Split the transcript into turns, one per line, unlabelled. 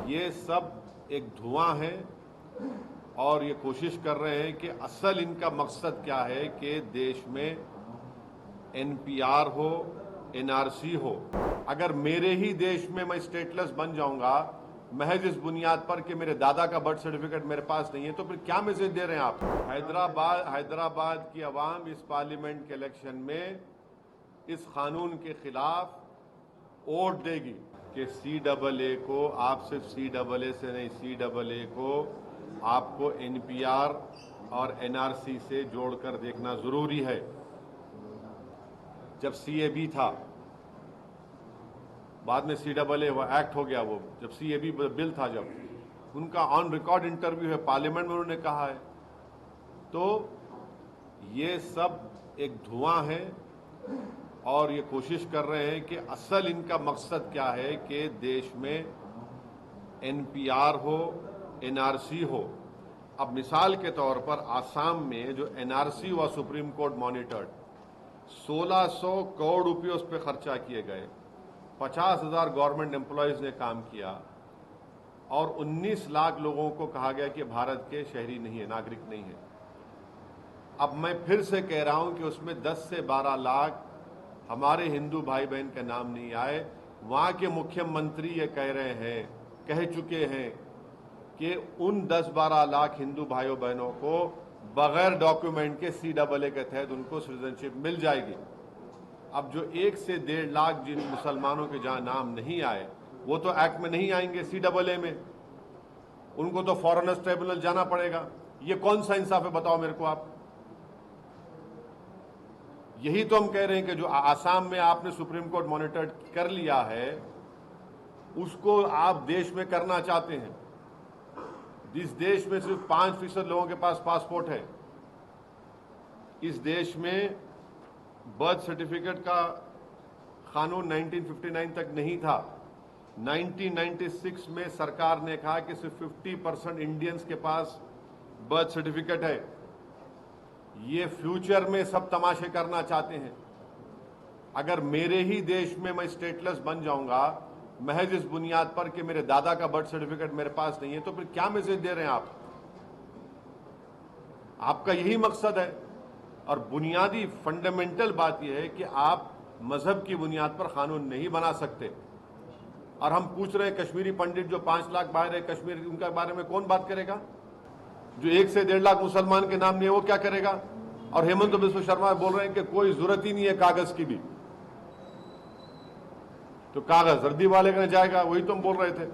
ये सब एक धुआं है और ये कोशिश कर रहे हैं कि असल इनका मकसद क्या है कि देश में एनपीआर हो, एनआरसी हो। अगर मेरे ही देश में मैं स्टेटलेस बन जाऊंगा महज इस बुनियाद पर कि मेरे दादा का बर्थ सर्टिफिकेट मेरे पास नहीं है, तो फिर क्या मैसेज दे रहे हैं आप? हैदराबाद की आवाम इस पार्लियामेंट के इलेक्शन में इस कानून के खिलाफ वोट देगी कि CAA को आप सिर्फ CAA से नहीं, CAA को आपको एनपीआर और एनआरसी से जोड़कर देखना जरूरी है। जब CAB था, बाद में CAA वो एक्ट हो गया, वो जब CAB बिल था, जब उनका ऑन रिकॉर्ड इंटरव्यू है पार्लियामेंट में, उन्होंने कहा है। तो ये सब एक धुआं है और ये कोशिश कर रहे हैं कि असल इनका मकसद क्या है कि देश में एनपीआर हो, एनआरसी हो। अब मिसाल के तौर पर आसाम में जो एनआरसी हुआ, सुप्रीम कोर्ट मॉनिटर्ड, 1600 करोड़ रुपये उस पर खर्चा किए गए, 50,000 गवर्नमेंट एम्प्लॉयज ने काम किया और 19 लाख लोगों को कहा गया कि भारत के शहरी नहीं है, नागरिक नहीं है। अब मैं फिर से कह रहा हूं कि उसमें 10 से 12 लाख हमारे हिंदू भाई बहन का नाम नहीं आए। वहां के मुख्यमंत्री ये कह रहे हैं, कह चुके हैं कि उन 10-12 लाख हिंदू भाइयों बहनों को बगैर डॉक्यूमेंट के CAA के तहत उनको सिटीजनशिप मिल जाएगी। अब जो 1 से 1.5 लाख जिन मुसलमानों के जहां नाम नहीं आए, वो तो एक्ट में नहीं आएंगे, CAA में, उनको तो फॉरेनर्स ट्रिब्यूनल जाना पड़ेगा। ये कौन सा इंसाफ है, बताओ मेरे को आप। यही तो हम कह रहे हैं कि जो आसाम में आपने सुप्रीम कोर्ट मॉनिटर कर लिया है, उसको आप देश में करना चाहते हैं। इस देश में सिर्फ 5% लोगों के पास पासपोर्ट है। इस देश में बर्थ सर्टिफिकेट का कानून 1959 तक नहीं था। 1996 में सरकार ने कहा कि सिर्फ 50% इंडियंस के पास बर्थ सर्टिफिकेट है। ये फ्यूचर में सब तमाशे करना चाहते हैं। अगर मेरे ही देश में मैं स्टेटलेस बन जाऊंगा महज इस बुनियाद पर कि मेरे दादा का बर्थ सर्टिफिकेट मेरे पास नहीं है, तो फिर क्या मैसेज दे रहे हैं आप? आपका यही मकसद है। और बुनियादी फंडामेंटल बात यह है कि आप मजहब की बुनियाद पर कानून नहीं बना सकते। और हम पूछ रहे हैं कश्मीरी पंडित जो 5 लाख बाहर है कश्मीर, उनके बारे में कौन बात करेगा? जो 1 से 1.5 लाख मुसलमान के नाम नहीं है, वो क्या करेगा? और हेमंत बिस्व शर्मा बोल रहे हैं कि कोई जरूरत ही नहीं है कागज की भी, तो कागज वर्दी वाले का जाएगा, वही तो हम बोल रहे थे।